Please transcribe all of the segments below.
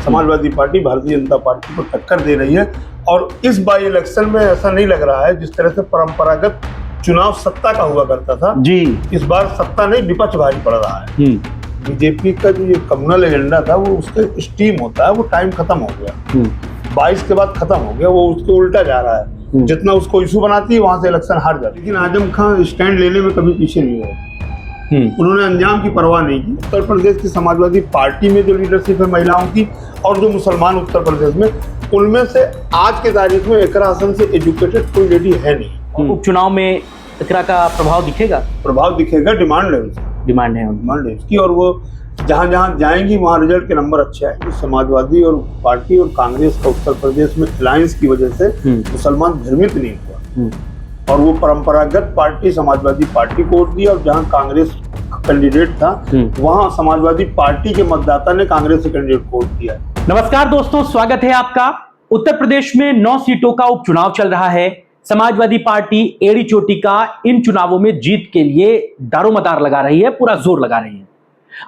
Samajwadi party Bharatiya Janata party को टक्कर दे रही है। और इस बाई इलेक्शन में ऐसा नहीं लग रहा है जिस तरह से परंपरागत चुनाव सत्ता का हुआ करता था जी, इस बार सत्ता नहीं विपक्ष भारी पड़ रहा है। बीजेपी का जो ये कम्युनल एजेंडा था वो उसका स्टीम होता है, वो टाइम खत्म हो गया, 22 के बाद खत्म हो गया, वो उसको उल्टा जा रहा है। जितना उसको इशू बनाती है वहां से इलेक्शन हार जाती है। लेकिन आजम खान स्टैंड लेने में कभी पीछे नहीं हुए, उन्होंने अंजाम की परवाह नहीं की। उत्तर प्रदेश की समाजवादी पार्टी में जो लीडरशिप है महिलाओं की और जो मुसलमान उत्तर प्रदेश में, उनमें से आज के तारीख में इकरा हसन से एजुकेटेड कोई लेडी है नहीं। उपचुनाव में इकरा का प्रभाव दिखेगा? प्रभाव दिखेगा, डिमांड है उसकी, और वो जहां जहां जाएंगी वहां रिजल्ट के नंबर अच्छे आएंगे। समाजवादी और पार्टी और कांग्रेस का उत्तर प्रदेश में अलायंस की वजह से मुसलमान भ्रमित नहीं हुआ और वो परंपरागत पार्टी समाजवादी पार्टी को वोट दिया, और जहां कांग्रेस कैंडिडेट था वहां समाजवादी पार्टी के मतदाता ने कांग्रेस के कैंडिडेट को वोट दिया। नमस्कार दोस्तों, स्वागत है आपका। उत्तर प्रदेश में 9 सीटों का उपचुनाव चल रहा है। समाजवादी पार्टी एड़ी चोटी का इन चुनावों में जीत के लिए दारोमदार लगा रही है, पूरा जोर लगा रही है।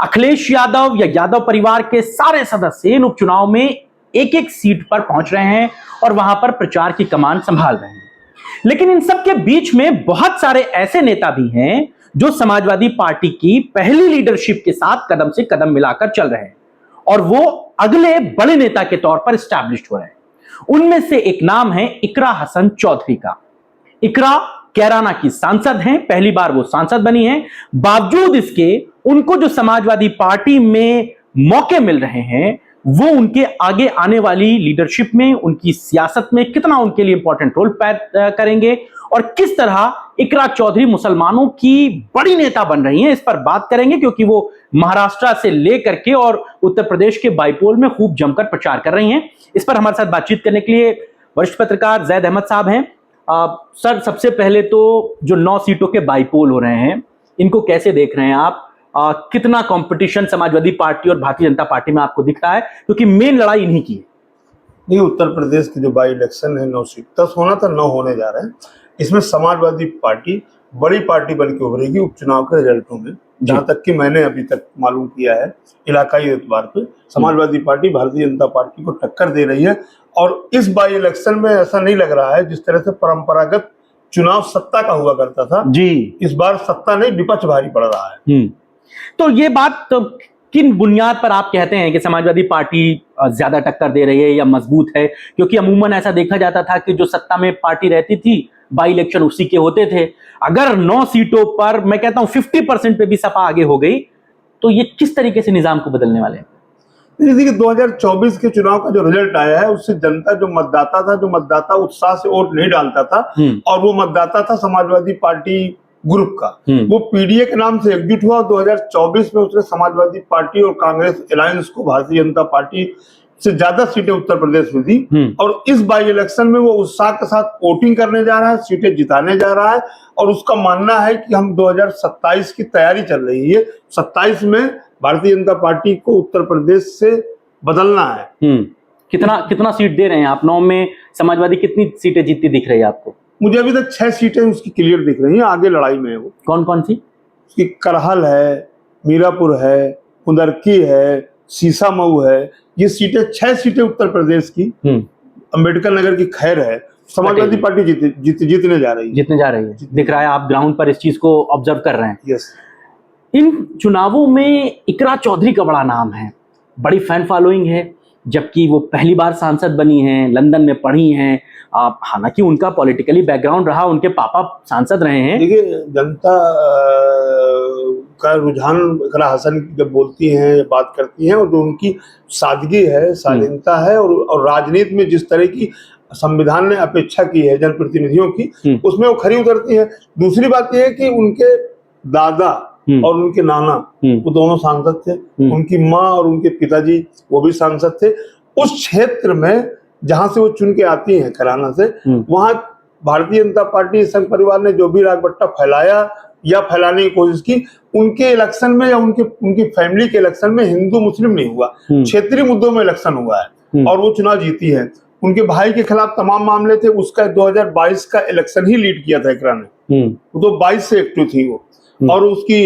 अखिलेश यादव या यादव परिवार के सारे सदस्य इन उपचुनाव में एक एक सीट पर पहुंच रहे हैं और वहां पर प्रचार की कमान संभाल रहे हैं। लेकिन इन सब के बीच में बहुत सारे ऐसे नेता भी हैं जो समाजवादी पार्टी की पहली लीडरशिप के साथ कदम से कदम मिलाकर चल रहे हैं और वो अगले बड़े नेता के तौर पर स्टैब्लिश्ड हो रहे हैं। उनमें से एक नाम है इकरा हसन चौधरी का। इकरा कैराना की सांसद हैं, पहली बार वो सांसद बनी हैं। बावजूद इसके उनको जो समाजवादी पार्टी में मौके मिल रहे हैं वो उनके आगे आने वाली लीडरशिप में, उनकी सियासत में कितना उनके लिए इंपॉर्टेंट रोल करेंगे और किस तरह इकरा चौधरी मुसलमानों की बड़ी नेता बन रही हैं, इस पर बात करेंगे, क्योंकि वो महाराष्ट्र से लेकर के और उत्तर प्रदेश के बाईपोल में खूब जमकर प्रचार कर रही हैं। इस पर हमारे साथ बातचीत करने के लिए वरिष्ठ पत्रकार जैद अहमद साहब हैं। सर, सबसे पहले तो जो 9 सीटों के बाईपोल हो रहे हैं, इनको कैसे देख रहे हैं आप? कितना कंपटीशन समाजवादी पार्टी और भारतीय जनता पार्टी में आपको दिख रहा है, क्योंकि मेन लड़ाई इन्हीं की है? नहीं, उत्तर प्रदेश की जो बाई इलेक्शन है 9 सीट 10 होना था, 9 होने जा रहे हैं। इसमें समाजवादी पार्टी बड़ी पार्टी बन के उभरेगी उपचुनाव के रिजल्टों में। जहां तक कि मैंने अभी तक मालूम किया है इलाकाई एतबार पे, समाजवादी पार्टी भारतीय जनता पार्टी को टक्कर दे रही है। और इस बाई इलेक्शन में ऐसा नहीं लग रहा है जिस तरह से परंपरागत चुनाव सत्ता का हुआ करता था जी, इस बार सत्ता नहीं विपक्ष भारी पड़ रहा है। तो ये बात किन बुनियाद पर आप कहते हैं कि समाजवादी पार्टी ज्यादा टक्कर दे रही है या मजबूत है? क्योंकि अमूमन ऐसा देखा जाता था कि जो सत्ता में पार्टी रहती थी बाई इलेक्शन उसी के होते थे। अगर 9 सीटों पर मैं कहता हूं 50% पे भी सपा आगे हो गई तो ये किस तरीके से निजाम को बदलने वाले हैं? देखिए, 2024 के चुनाव का जो रिजल्ट आया है उससे जनता जो मतदाता उत्साह से वोट नहीं डालता था और वो मतदाता था समाजवादी पार्टी ग्रुप का, वो पीडीए के नाम से एकजुट हुआ। 2024 में उसने समाजवादी पार्टी और कांग्रेस अलायंस को भारतीय जनता पार्टी से ज्यादा सीटें उत्तर प्रदेश में दी और इस बाई इलेक्शन में वो उत्साह के साथ वोटिंग करने जा रहा है, सीटें जिताने जा रहा है। और उसका मानना है कि हम 2027 की तैयारी चल रही है, 27 में भारतीय जनता पार्टी को उत्तर प्रदेश से बदलना है। कितना सीट दे रहे हैं आप? 9 में समाजवादी कितनी सीटें जीतती दिख रही है आपको? मुझे अभी तक 6 सीटें उसकी क्लियर दिख रही हैं, आगे लड़ाई में है वो। कौन कौन सी? उसकी करहल है, मीरापुर है, कुंदरकी है, सीसामऊ है। ये सीटें 6 सीटें उत्तर प्रदेश की, अंबेडकर नगर की खैर है, समाजवादी पार्टी जीतने जा रही है। दिख रहा है, आप ग्राउंड पर इस चीज को ऑब्जर्व कर रहे हैं। यस। इन चुनावों में इकरा चौधरी का बड़ा नाम है, बड़ी फैन फॉलोइंग है, जबकि वो पहली बार सांसद बनी हैं, लंदन में पढ़ी हैं। हालांकि उनका पॉलिटिकली बैकग्राउंड रहा, उनके पापा सांसद रहे हैं। देखिए, जनता का रुझान इकरा हसन जब बोलती हैं, बात करती हैं, और जो उनकी सादगी है, शालीनता है और राजनीति में जिस तरह की संविधान ने अपेक्षा की है जनप्रतिनिधियों की, उसमें वो खरी उतरती है। दूसरी बात यह है कि उनके दादा और उनके नाना वो दोनों सांसद थे, उनकी माँ और उनके पिताजी वो भी सांसद थे। उस क्षेत्र में जहां से वो चुन के आती हैं कैराना से, वहां भारतीय जनता पार्टी संघ परिवार ने जो भी रागबट्टा फैलाया या फैलाने की कोशिश की, उनके इलेक्शन में या उनकी फैमिली के इलेक्शन में हिंदू मुस्लिम नहीं हुआ, क्षेत्रीय मुद्दों में इलेक्शन हुआ है और वो चुनाव जीती है। उनके भाई के खिलाफ तमाम मामले थे, उसका 2022 का इलेक्शन ही लीड किया था इकरा ने, वो तो 22 से एक्टिव थी वो। और उसकी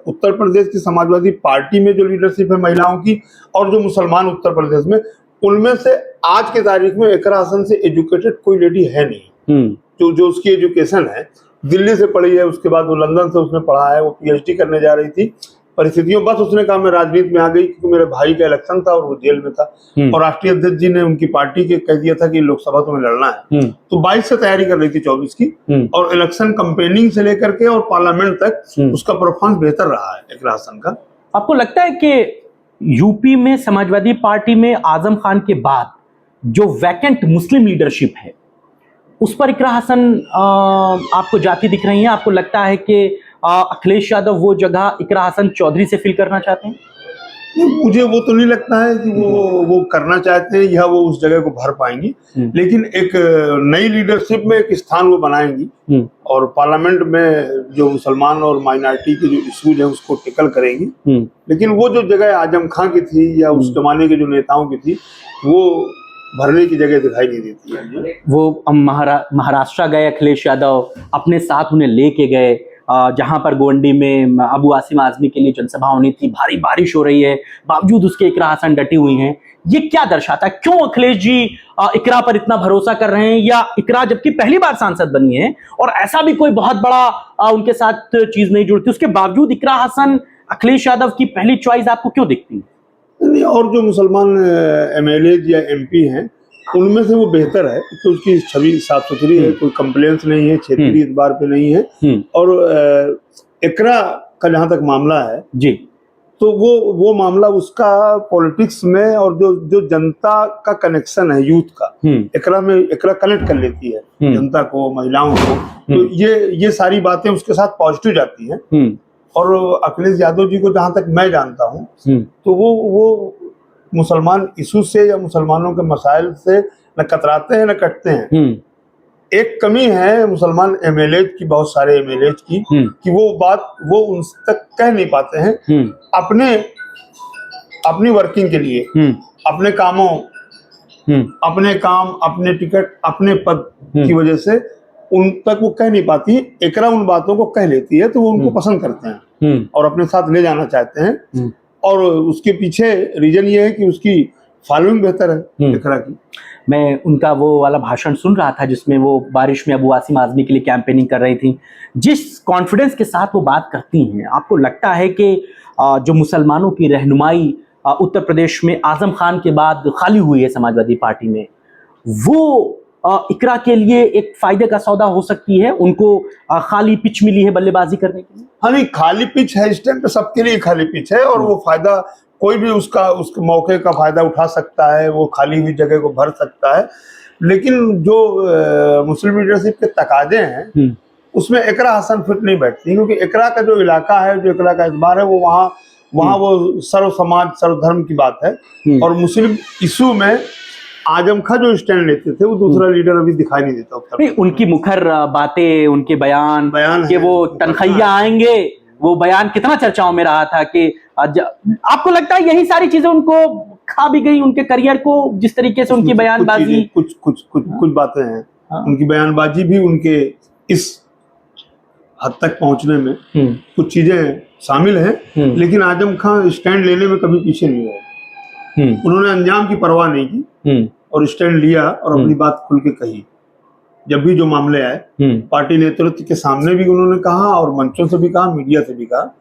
उत्तर प्रदेश की समाजवादी पार्टी में जो लीडरशिप है महिलाओं की, और जो मुसलमान उत्तर प्रदेश में, उनमें से आज के तारीख में इकरा हसन से एजुकेटेड कोई लेडी है नहीं। जो उसकी एजुकेशन है, दिल्ली से पढ़ी है, उसके बाद वो लंदन से उसने पढ़ा है, वो पीएचडी करने जा रही थी, परिस्थितियों बस उसने कहा मैं राजनीति में आ गई क्योंकि मेरे भाई का इलेक्शन था और वो जेल में था, और राष्ट्रीय अध्यक्ष जी ने उनकी पार्टी के कह दिया था कि लोकसभा तुम्हें लड़ना है। तो 22 से तैयारी कर रही थी 24 की, और इलेक्शन कंपेनिंग से लेकर के और पार्लियामेंट तक उसका परफॉर्मेंस बेहतर रहा है इकरा हसन का। आपको लगता है कि यूपी में समाजवादी पार्टी में आजम खान के बाद जो वैकेंट मुस्लिम लीडरशिप है उस पर इकरा हसन आपको जाती दिख रही है? आपको लगता है कि अखिलेश यादव वो जगह इकरा हसन चौधरी से फिल करना चाहते हैं? नहीं, मुझे वो तो नहीं लगता है कि वो करना चाहते हैं या वो उस जगह को भर पाएंगी, लेकिन एक नई लीडरशिप में एक स्थान वो बनाएंगी और पार्लियामेंट में जो मुसलमान और माइनॉरिटी के जो इश्यूज है उसको टेकल करेंगी। लेकिन वो जो जगह आजम खां की थी या उस जमाने के जो नेताओं की थी, वो भरने की जगह दिखाई नहीं देती है। वो महाराष्ट्र गए अखिलेश यादव, अपने साथ उन्हें लेके गए, जहां पर गोंडी में अबू आसिम आजमी के लिए जनसभा होनी थी, भारी बारिश हो रही है, बावजूद उसके इकरा हसन डटी हुई हैं। ये क्या दर्शाता है? क्यों अखिलेश जी इकरा पर इतना भरोसा कर रहे हैं? या इकरा जबकि पहली बार सांसद बनी है और ऐसा भी कोई बहुत बड़ा उनके साथ चीज नहीं जुड़ती, उसके बावजूद इकरा हसन अखिलेश यादव की पहली चॉइस आपको क्यों दिखती है? और जो मुसलमान एमएलए या एमपी हैं उनमें से वो बेहतर है, तो उसकी छवि साफ सुथरी है, कोई कंप्लेंट्स नहीं है, क्षेत्रीय इतबार पे नहीं है। और इकरा का जहां तक मामला है जी, तो वो मामला उसका पॉलिटिक्स में और जो जनता का कनेक्शन है यूथ का, इकरा कनेक्ट कर लेती है जनता को, महिलाओं को, तो ये सारी बातें उसके साथ पॉजिटिव जाती हैं। और अखिलेश यादव जी को जहां तक मैं जानता हूँ तो वो मुसलमान इशू से या मुसलमानों के मसाइल से न कतराते हैं न कटते हैं। एक कमी है मुसलमान एमएलए की, बहुत सारे एमएलए की, कि वो बात वो उन तक कह नहीं पाते हैं अपनी वर्किंग के लिए, अपने कामों, अपने काम, अपने टिकट, अपने पद की वजह से उन तक वो कह नहीं पाती। इकरा उन बातों को कह लेती है तो वो उनको पसंद करते हैं और अपने साथ ले जाना चाहते हैं। और उसके पीछे रीजन ये है कि उसकी फॉलोइंग बेहतर है इकरा की। मैं उनका वो वाला भाषण सुन रहा था जिसमें वो बारिश में अबू आसिम आजमी के लिए कैंपेनिंग कर रही थी, जिस कॉन्फिडेंस के साथ वो बात करती हैं, आपको लगता है कि जो मुसलमानों की रहनुमाई उत्तर प्रदेश में आजम खान के बाद खाली हुई है समाजवादी पार्टी में, वो इकरा के लिए एक फायदे का सौदा हो सकती है? उनको खाली पिच मिली है बल्लेबाजी करने के लिए? हाँ, नहीं, खाली पिच है, इस टाइम पे सबके लिए खाली पिच है और वो फायदा कोई भी उसके मौके का फायदा उठा सकता है, वो खाली हुई जगह को भर सकता है। लेकिन जो मुस्लिम लीडरशिप के तकाजे हैं उसमें इकरा हसन फिट नहीं बैठती, क्योंकि इकरा का जो इलाका है, जो इकरा का इतबार है, वो वहाँ वो सर्व समाज सर्व धर्म की बात है। और मुस्लिम इशू में आजम खां जो स्टैंड लेते थे वो दूसरा लीडर अभी दिखाई नहीं देता उत्तर नहीं, उनकी मुखर बातें, उनके बयान कि वो तनखैया आएंगे, वो बयान कितना चर्चाओं में रहा था कि आपको लगता है यही सारी चीजें उनको खा भी गई, उनके करियर को, जिस तरीके से उनकी बयानबाजी? कुछ बातें हैं, उनकी बयानबाजी भी उनके इस हद तक पहुंचने में कुछ चीजें शामिल हैं, लेकिन आजम खां स्टैंड लेने में कभी पीछे नहीं रहे। उन्होंने अंजाम की परवाह नहीं की और स्टैंड लिया और अपनी बात खुल के कही। जब भी जो मामले आए पार्टी नेतृत्व के सामने भी उन्होंने कहा और मंचों से भी कहा, मीडिया से भी कहा।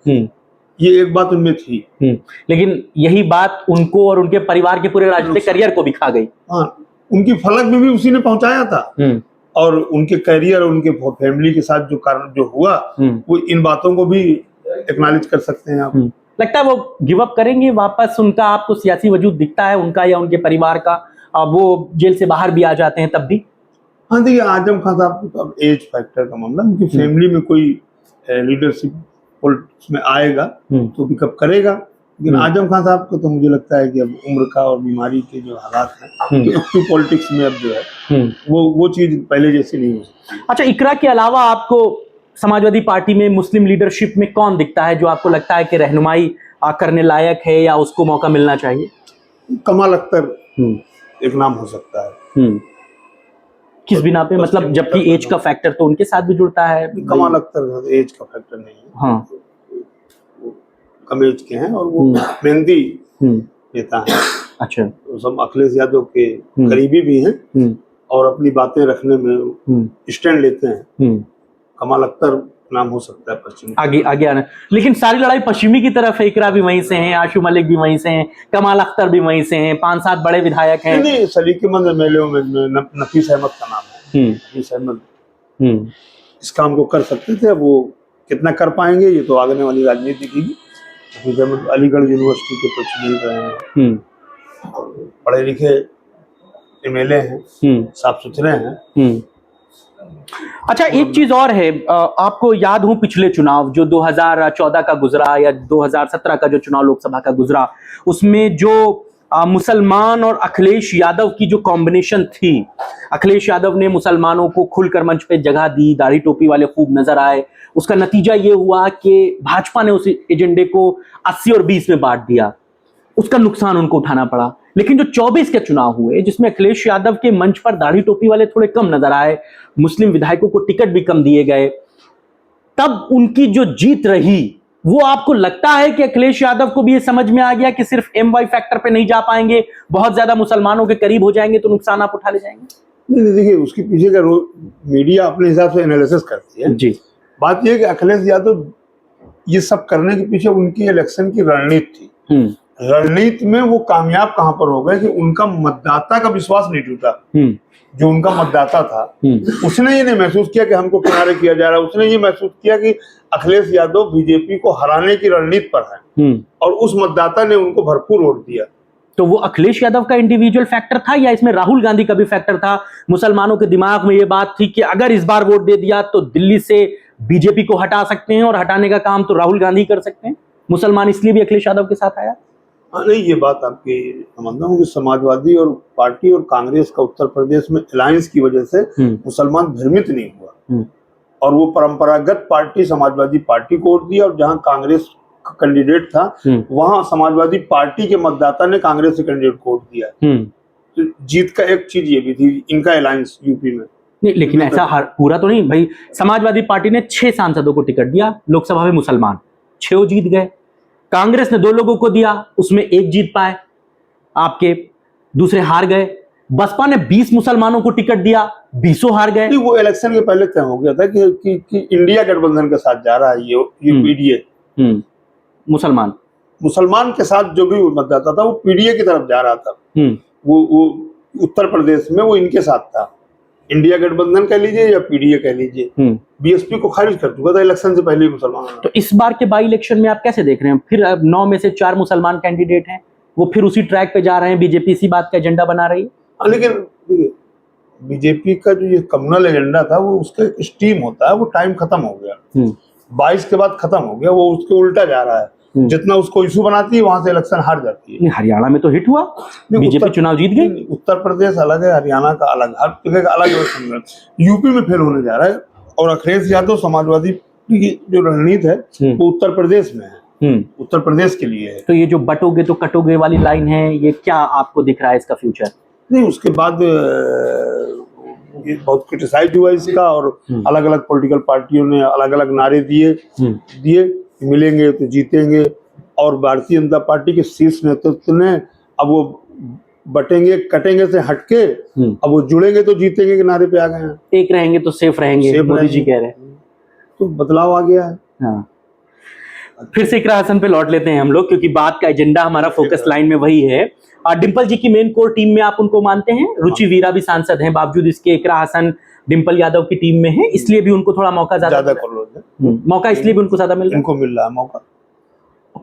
ये एक बात उनमें थी। लेकिन यही बात उनको और उनके परिवार के पूरे राजनीतिक करियर को भी खा गई। हाँ, उनकी फलक में भी उसी ने पहुंचाया था और उनके करियर और उनके फैमिली के साथ जो कारण जो हुआ वो इन बातों को भी एक्नॉलेज कर सकते हैं आप। लगता है वो गिव अप करेंगे वापस? उनका आपको सियासी वजूद दिखता है उनका या उनके परिवार का? वो जेल से बाहर भी आ जाते हैं तब भी? हाँ, देखिए, आजम खान साहब तो अब एज फैक्टर का मामला, उनकी फैमिली में कोई लीडरशिप पॉलिटिक्स में आएगा तो पिकअप करेगा, लेकिन आजम खान साहब को तो मुझे लगता है कि अब उम्र का और बीमारी के जो हालात हैं तो एक्टिव पॉलिटिक्स में अब जो है वो चीज पहले जैसी नहीं हो सकती। अच्छा, इकरा के अलावा आपको समाजवादी पार्टी में मुस्लिम लीडरशिप में कौन दिखता है जो आपको लगता है कि रहनुमाई करने लायक है या उसको मौका मिलना चाहिए? कमाल अख्तर एक नाम हो सकता है। किस बिना पे, मतलब जबकि एज का फैक्टर तो उनके साथ भी जुड़ता है। कमाल अख्तर एज का फैक्टर नहीं है, हाँ, वो कम एज के हैं और वो मेहनती नेता हैं। अच्छा। तो सब अखिलेश यादव के करीबी भी हैं और अपनी बातें रखने में स्टैंड लेते हैं। कमाल अख्तर नाम हो सकता है पश्चिमी आगे आगे आना, लेकिन सारी लड़ाई पश्चिमी की तरफ है। इकरा भी वहीं से हैं, आशु मलिक भी वहीं से हैं, कमाल अख्तर भी वहीं से हैं, 5-7 बड़े विधायक हैं। नहीं, सलीकेमंद एमएलए में नफीस अहमद का नाम है। नफीस अहमद इस काम को कर सकते थे, अब वो कितना कर पाएंगे ये तो आगने वाली राजनीति दिखेगी। नफीस अहमद अलीगढ़ यूनिवर्सिटी के प्रेसिडेंट रहे हैं, पढ़े लिखे एमएलए हैं, साफ सुथरे हैं। अच्छा, एक चीज और है, आपको याद हो पिछले चुनाव जो 2014 का गुजरा या 2017 का जो चुनाव लोकसभा का गुजरा, उसमें जो मुसलमान और अखिलेश यादव की जो कॉम्बिनेशन थी, अखिलेश यादव ने मुसलमानों को खुलकर मंच पे जगह दी, दाढ़ी टोपी वाले खूब नजर आए। उसका नतीजा ये हुआ कि भाजपा ने उस एजेंडे को 80 और 20 में बांट दिया, उसका नुकसान उनको उठाना पड़ा। लेकिन जो 24 के चुनाव हुए जिसमें अखिलेश यादव के मंच पर दाढ़ी टोपी वाले थोड़े कम नजर आए, मुस्लिम विधायकों को टिकट भी कम दिए गए, तब उनकी जो जीत रही, वो आपको लगता है कि अखिलेश यादव को भी ये समझ में आ गया कि सिर्फ MY फैक्टर पे नहीं जा पाएंगे, बहुत ज्यादा मुसलमानों के करीब हो जाएंगे तो नुकसान आप उठा ले जाएंगे? नहीं, देखिए उसके पीछे का मीडिया अपने हिसाब से एनालिसिस करती है जी। बात यह कि अखिलेश यादव ये सब करने के पीछे उनकी इलेक्शन की रणनीति थी। रणनीति में वो कामयाब कहां पर हो गए कि उनका मतदाता का विश्वास नहीं टूटा। जो उनका मतदाता था उसने ये नहीं महसूस किया कि हमको किनारे किया जा रहा है, उसने ये महसूस किया कि अखिलेश यादव बीजेपी को हराने की रणनीति पर है और उस मतदाता ने उनको भरपूर वोट दिया। तो वो अखिलेश यादव का इंडिविजुअल फैक्टर था या इसमें राहुल गांधी का भी फैक्टर था? मुसलमानों के दिमाग में ये बात थी कि अगर इस बार वोट दे दिया तो दिल्ली से बीजेपी को हटा सकते हैं और हटाने का काम तो राहुल गांधी कर सकते हैं, मुसलमान इसलिए भी अखिलेश यादव के साथ आया? नहीं, ये बात आपकी समझता हूँ कि समाजवादी और पार्टी और कांग्रेस का उत्तर प्रदेश में अलायंस की वजह से मुसलमान भ्रमित नहीं हुआ और वो परंपरागत पार्टी समाजवादी पार्टी को वोट दिया और जहां कांग्रेस का कैंडिडेट था वहां समाजवादी पार्टी के मतदाता ने कांग्रेस के कैंडिडेट को वोट दिया। तो जीत का एक चीज ये भी थी, इनका अलायंस यूपी में नहीं, लेकिन ऐसा पूरा तो नहीं भाई। समाजवादी पार्टी ने 6 सांसदों को टिकट दिया लोकसभा में, मुसलमान 6 जीत गए। कांग्रेस ने 2 लोगों को दिया, उसमें 1 जीत पाए आपके, दूसरे हार गए। बसपा ने 20 मुसलमानों को टिकट दिया, 20 हार गए। वो इलेक्शन के पहले तय हो गया था कि इंडिया गठबंधन के साथ जा रहा है ये पीडीए। मुसलमान के साथ जो भी मतदाता था वो पीडीए की तरफ जा रहा था। वो उत्तर प्रदेश में वो इनके साथ था, इंडिया गठबंधन कह लीजिए या पीडीए कह लीजिए। बीएसपी को खारिज कर चुका था इलेक्शन से पहले मुसलमान। तो इस बार के बाई इलेक्शन में आप कैसे देख रहे हैं? फिर 9 में से 4 मुसलमान कैंडिडेट हैं, वो फिर उसी ट्रैक पे जा रहे हैं, बीजेपी इसी बात का एजेंडा बना रही है। लेकिन देखिए बीजेपी का जो ये कम्युनल एजेंडा था वो उसका एक स्टीम होता है, वो टाइम खत्म हो गया, 22 के बाद खत्म हो गया, वो उसके उल्टा जा रहा है। जितना उसको इशू बनाती है वहां से इलेक्शन हार जाती है। हरियाणा में तो हिट हुआ, बीजेपी चुनाव जीत गई। उत्तर प्रदेश अलग है, हरियाणा का अलग, हर जगह का अलग इलेक्शन। यूपी में फेल होने जा रहा है और अखिलेश यादव समाजवादी की जो रणनीति है वो उत्तर प्रदेश में है, उत्तर प्रदेश के लिए है। तो ये जो बटोगे तो कटोगे वाली लाइन है, ये क्या आपको दिख रहा है इसका फ्यूचर? नहीं, उसके बाद ये बहुत क्रिटिसाइज हुआ इसका और अलग अलग पॉलिटिकल पार्टियों ने अलग अलग नारे दिए मिलेंगे तो जीतेंगे, और भारतीय जनता पार्टी के शीर्ष नेतृत्व ने अब वो बटेंगे कटेंगे से हटके अब वो जुड़ेंगे तो जीतेंगे के नारे पे आ गए हैं। एक रहेंगे तो सेफ रहेंगे, मोदी जी कह रहे हैं। तो बदलाव आ गया है। हाँ। फिर से इकरा हसन पे लौट लेते हैं हम लोग, क्योंकि बात का एजेंडा हमारा फोकस लाइन में वही है। डिंपल जी की मेन कोर टीम में आप उनको मानते हैं? रुचि वीरा भी सांसद हैं, बावजूद इसके इकरा हसन डिंपल यादव की टीम में है, इसलिए भी उनको थोड़ा मौका ज्यादा मौका इसलिए भी उनको ज्यादा मिल रहा है मौका।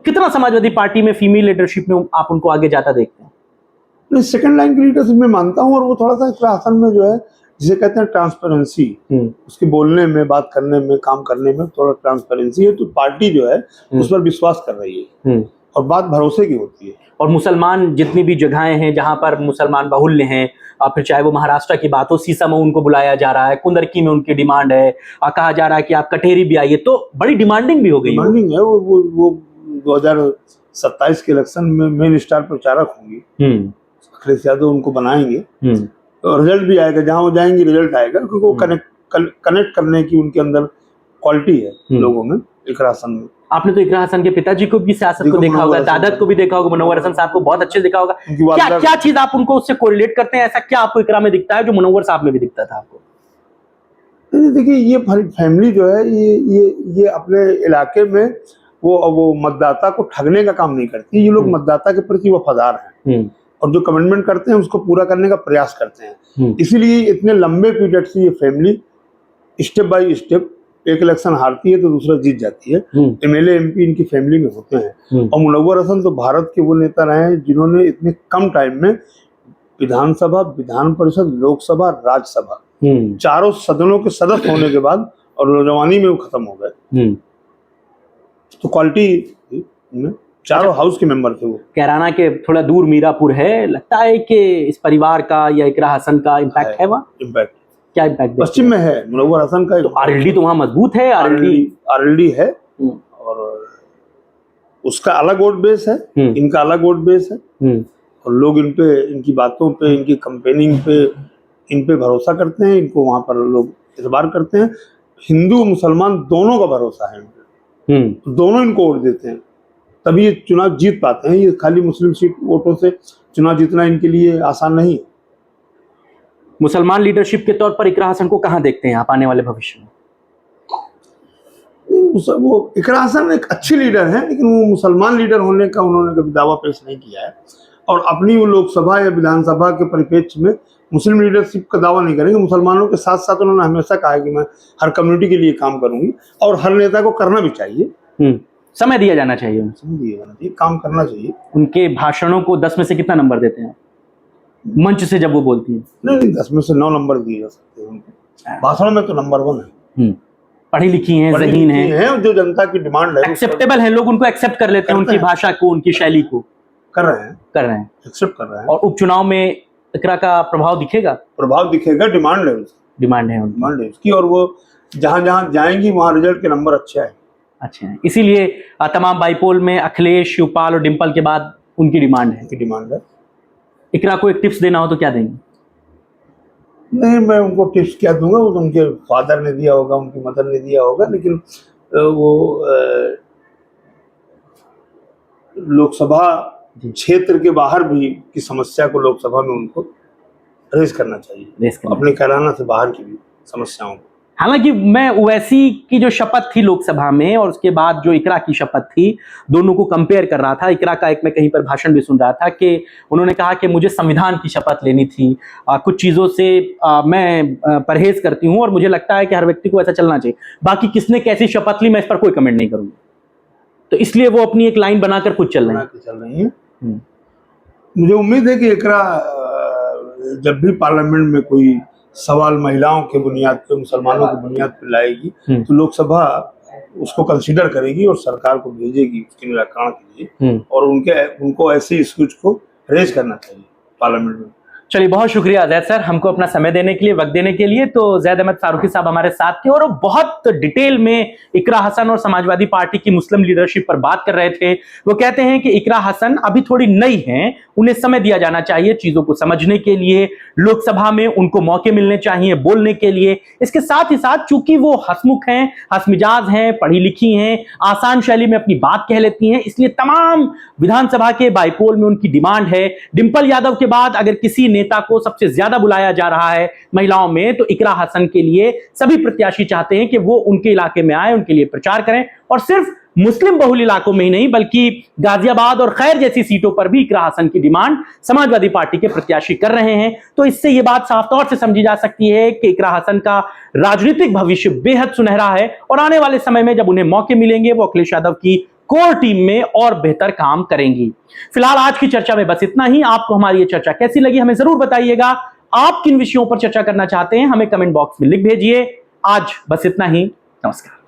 कितना समाजवादी पार्टी में फीमेल लीडरशिप में आप उनको आगे जाता देखते हैं? मैं सेकंड लाइन की लीडरशिप में मानता हूं, और वो थोड़ा सा इकरा हसन में जो है जिसे कहते हैं ट्रांसपेरेंसी, उसके बोलने में, बात करने में, काम करने में थोड़ा ट्रांसपेरेंसी है, तो पार्टी जो है उस पर विश्वास कर रही है और बात भरोसे की होती है। और मुसलमान जितनी भी जगहें हैं जहां पर मुसलमान बाहुल्य हैं, फिर चाहे वो महाराष्ट्र की बात हो, सीसा में उनको बुलाया जा रहा है, कुंदरकी में उनकी डिमांड है, कहा जा रहा है कि आप कटेरी भी आइए, तो बड़ी डिमांडिंग भी हो गई। डिमांडिंग है वो 2027 के इलेक्शन में मेन स्टार प्रचारक होंगी, अखिलेश यादव उनको बनाएंगे रिजल्ट भी आएगा, जहां वो जाएंगे रिजल्ट आएगा, क्योंकि वो कनेक्ट करने की उनके अंदर क्वालिटी है लोगों में, इकरा हसन में। आपने तो इकरा हसन के पिताजी को भी सियासत को देखा होगा, दादत को भी देखा होगा, मुनव्वर हसन साहब को बहुत अच्छे देखा होगा। क्या क्या चीज आप उनको उससे कोरिलेट करते हैं? ऐसा क्या आपको इकरा में दिखता है जो मुनव्वर साहब में भी दिखता था आपको? देखिए, ये फैमिली जो है, ये अपने इलाके में वो मतदाता को ठगने का काम नहीं करती। ये लोग मतदाता के प्रति वफादार हैं और जो कमिटमेंट करते हैं उसको पूरा करने का प्रयास करते हैं। इसीलिए इतने लंबे पीरियड से ये फैमिली स्टेप बाय स्टेप, एक इलेक्शन हारती है तो दूसरा जीत जाती है। एमएलए एमपी इनकी फैमिली में होते हैं। और मुनव्वर हसन तो भारत के वो नेता रहे हैं जिन्होंने इतने कम टाइम में विधानसभा, विधान परिषद, लोकसभा, राज्यसभा, चारों सदनों के सदस्य होने के बाद और नौजवानी में वो खत्म हो गए। तो क्वालिटी, चारों हाउस के मेंबर थे वो। कैराना के थोड़ा दूर मीरापुर है, लगता है कि इस परिवार का या इकरा हसन का इम्पैक्ट है वहाँ? इम्पैक्ट क्या इम्पैक्ट? पश्चिम में है मुनव्वर हसन का। तो आरएलडी तो वहाँ मजबूत है। आरएलडी है और उसका अलग वोट बेस है, इनका अलग वोट बेस है। और लोग इन पे, इनकी बातों पे, इनकी कंपेनिंग पे, इन पे भरोसा करते हैं। इनको वहां पर लोग इतबार करते हैं। हिंदू मुसलमान दोनों का भरोसा है इन पे, दोनों इनको वोट देते हैं, तभी ये चुनाव जीत पाते हैं। ये खाली मुस्लिम सीट वोटों से चुनाव जीतना इनके लिए आसान नहीं है। मुसलमान लीडरशिप के तौर पर इकरा हसन को कहाँ देखते हैं आप आने वाले भविष्य में? वो इकरा हसन एक अच्छी लीडर है, लेकिन वो मुसलमान लीडर होने का उन्होंने कभी दावा पेश नहीं किया है। और अपनी वो लोकसभा या विधानसभा के परिप्रेक्ष्य में मुस्लिम लीडरशिप का दावा नहीं करेंगे। मुसलमानों के साथ साथ उन्होंने हमेशा कहा है कि मैं हर कम्युनिटी के लिए काम करूंगी, और हर नेता को करना भी चाहिए। समय दिया जाना चाहिए, समय दिया जाना चाहिए, काम करना चाहिए। उनके भाषणों को 10 में से कितना नंबर देते हैं मंच से जब वो बोलती है? नहीं, 10 में से 9 नंबर दिए जा सकते हैं उनको। भाषण में तो नंबर 1 है। पढ़ी लिखी हैं, ज़हीन हैं, जो जनता की डिमांड है, एक्सेप्टेबल है, लोग उनको एक्सेप्ट कर लेते हैं, उनकी भाषा को, उनकी शैली को कर रहे हैं, एक्सेप्ट कर रहे हैं। और उपचुनाव में इकरा का प्रभाव दिखेगा? डिमांड है उसकी, और वो जहां जहां जाएंगी वहां रिजल्ट के नंबर अच्छे हैं। इसीलिए तमाम बाईपोल में अखिलेश, शिवपाल और डिंपल के बाद उनकी डिमांड है। इकरा को एक टिप्स देना हो तो क्या देंगे? नहीं, मैं उनको टिप्स क्या दूंगा, वो तो उनके फादर ने दिया होगा, उनकी मदर ने दिया होगा। लेकिन वो लोकसभा क्षेत्र के बाहर भी की समस्या को लोकसभा में उनको रेज करना चाहिए, अपने कैराना से बाहर की भी समस्याओं को। हालांकि मैं ओवैसी की जो शपथ थी लोकसभा में और उसके बाद जो इकरा की शपथ थी, दोनों को कंपेयर कर रहा था। इकरा का एक मैं कहीं पर भाषण भी सुन रहा था कि उन्होंने कहा कि मुझे संविधान की शपथ लेनी थी, कुछ चीज़ों से मैं परहेज करती हूँ और मुझे लगता है कि हर व्यक्ति को ऐसा चलना चाहिए। बाकी किसने कैसी शपथ ली मैं इस पर कोई कमेंट नहीं करूँगा। तो इसलिए वो अपनी एक लाइन बनाकर खुद चल रही है। मुझे उम्मीद है कि इकरा जब भी पार्लियामेंट में कोई सवाल महिलाओं के बुनियाद पे, मुसलमानों की बुनियाद पे लाएगी तो लोकसभा उसको कंसीडर करेगी और सरकार को भेजेगी उसके निराकरण के लिए, और उनको ऐसे इश्यूज को रेज करना चाहिए पार्लियामेंट में। चलिए, बहुत शुक्रिया जैद सर, हमको अपना समय देने के लिए, वक्त देने के लिए। तो जैद अहमद फारूकी साहब हमारे साथ थे और वो बहुत डिटेल में इकरा हसन और समाजवादी पार्टी की मुस्लिम लीडरशिप पर बात कर रहे थे। वो कहते हैं कि इकरा हसन अभी थोड़ी नई हैं, उन्हें समय दिया जाना चाहिए चीजों को समझने के लिए, लोकसभा में उनको मौके मिलने चाहिए बोलने के लिए। इसके साथ ही साथ चूंकि वो हंसमुख हैं, हंसमिजाज हैं, पढ़ी लिखी हैं, आसान शैली में अपनी बात कह लेती हैं, इसलिए तमाम विधानसभा के बाईपोल में उनकी डिमांड है। डिंपल यादव के बाद अगर किसी नेता को सबसे ज्यादा बुलाया जा रहा है महिलाओं में तो इकरा हसन के लिए सभी प्रत्याशी चाहते हैं कि वो उनके इलाके में आए, उनके लिए प्रचार करें, और सिर्फ मुस्लिम बहुल इलाकों में ही नहीं बल्कि गाजियाबाद और खैर जैसी सीटों पर भी इकरा हसन की डिमांड समाजवादी पार्टी के प्रत्याशी कर रहे हैं। तो इससे यह बात साफ तौर से समझी जा सकती है कि इकरा हसन का राजनीतिक भविष्य बेहद सुनहरा है और आने वाले समय में जब उन्हें मौके मिलेंगे वो अखिलेश यादव की कोर टीम में और बेहतर काम करेंगी। फिलहाल आज की चर्चा में बस इतना ही। आपको हमारी ये चर्चा कैसी लगी हमें जरूर बताइएगा। आप किन विषयों पर चर्चा करना चाहते हैं हमें कमेंट बॉक्स में लिख भेजिए। आज बस इतना ही। नमस्कार।